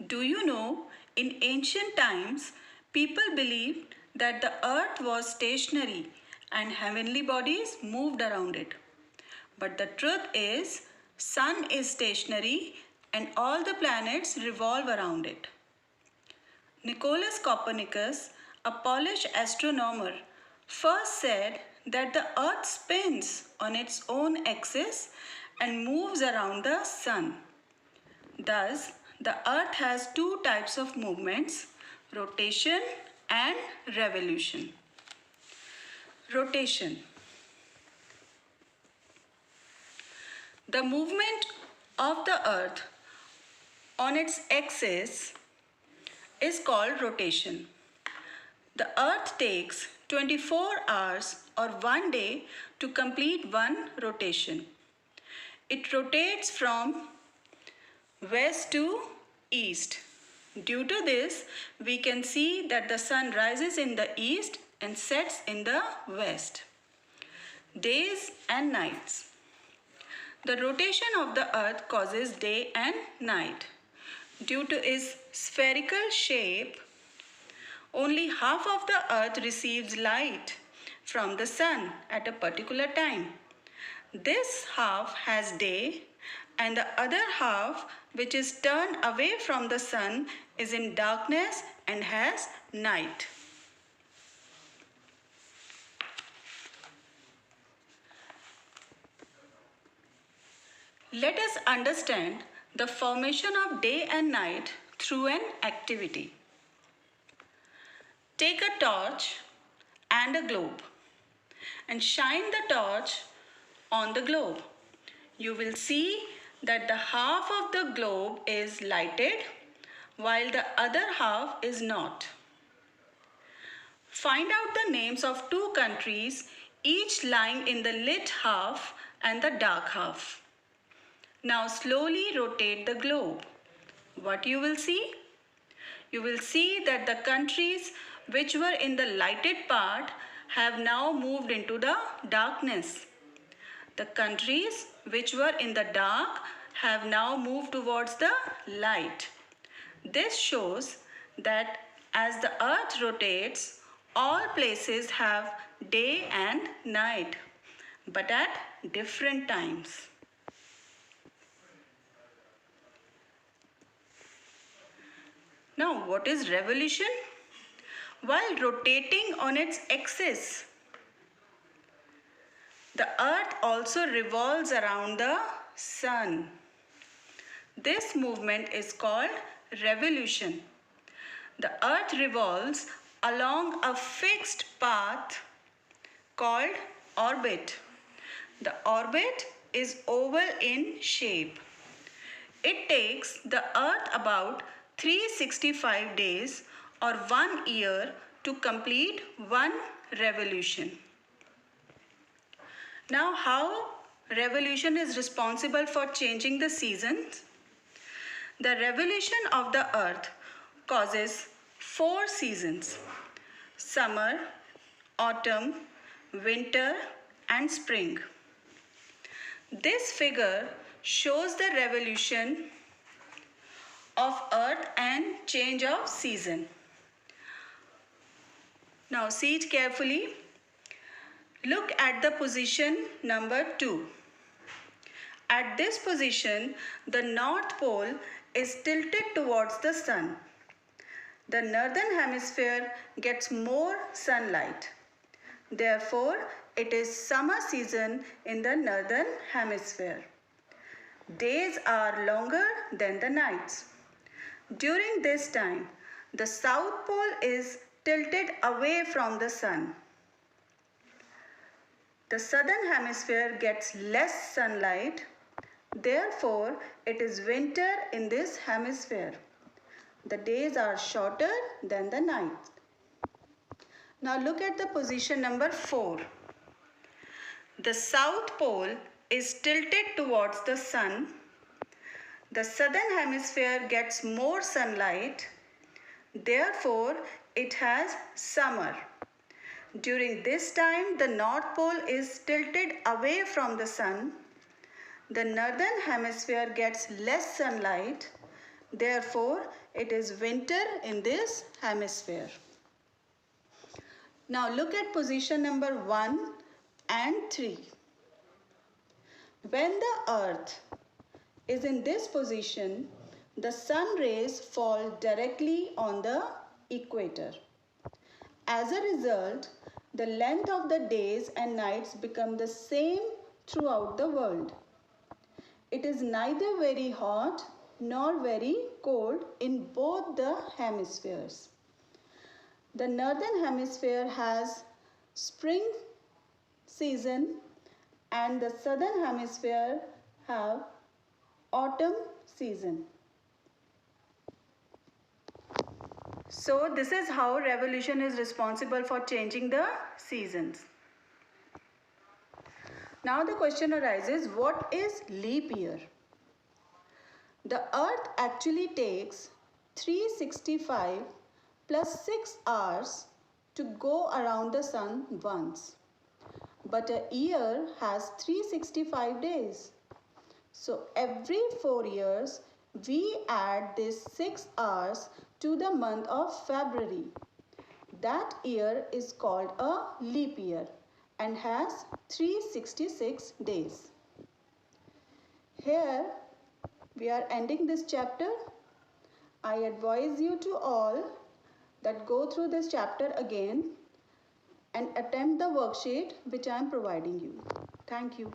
Do you know, in ancient times, people believed that the earth was stationary and heavenly bodies moved around it. But the truth is, sun is stationary and all the planets revolve around it. Nicholas Copernicus, a Polish astronomer, first said that the earth spins on its own axis and moves around the sun. Thus, the earth has two types of movements, rotation and revolution. Rotation. The movement of the earth on its axis is called rotation. The earth takes 24 hours or 1 day to complete one rotation. It rotates from west to east. Due to this, we can see that the sun rises in the east and sets in the west. Days and nights. The rotation of the earth causes day and night. Due to its spherical shape, only half of the earth receives light from the sun at a particular time. This half has day and the other half, which is turned away from the sun, is in darkness and has night. Let us understand the formation of day and night through an activity. Take a torch and a globe and shine the torch on the globe. You will see that the half of the globe is lighted while the other half is not. Find out the names of two countries, each lying in the lit half and the dark half. Now slowly rotate the globe. What you will see? You will see that the countries which were in the lighted part have now moved into the darkness. The countries which were in the dark have now moved towards the light. This shows that as the earth rotates, all places have day and night, but at different times. Now, what is revolution? While rotating on its axis, the earth also revolves around the sun. This movement is called revolution. The earth revolves along a fixed path called orbit. The orbit is oval in shape. It takes the earth about 365 days or 1 year to complete one revolution. Now, how revolution is responsible for changing the seasons? The revolution of the earth causes 4 seasons: summer, autumn, winter and spring. This figure shows the revolution of earth and change of season. Now see it carefully. Look at the position number 2. At this position, the North Pole is tilted towards the sun. The northern hemisphere gets more sunlight. Therefore, it is summer season in the northern hemisphere. Days are longer than the nights. During this time, the South Pole is tilted away from the sun. The southern hemisphere gets less sunlight. Therefore, it is winter in this hemisphere. The days are shorter than the nights. Now look at the position number 4. The South Pole is tilted towards the sun. The southern hemisphere gets more sunlight. Therefore, it has summer. During this time, the North Pole is tilted away from the sun. The northern hemisphere gets less sunlight. Therefore, it is winter in this hemisphere. Now look at position number 1 and 3. When the earth is in this position, the sun rays fall directly on the equator. As a result, the length of the days and nights become the same throughout the world. It is neither very hot nor very cold in both the hemispheres. The northern hemisphere has spring season and the southern hemisphere have autumn season. So this is how revolution is responsible for changing the seasons. Now the question arises, what is leap year? The earth actually takes 365 plus 6 hours to go around the sun once. But a year has 365 days. So every 4 years, we add this 6 hours to the month of February. That year is called a leap year and has 366 days. Here we are ending this chapter. I advise you to all that go through this chapter again and attempt the worksheet which I am providing you. Thank you.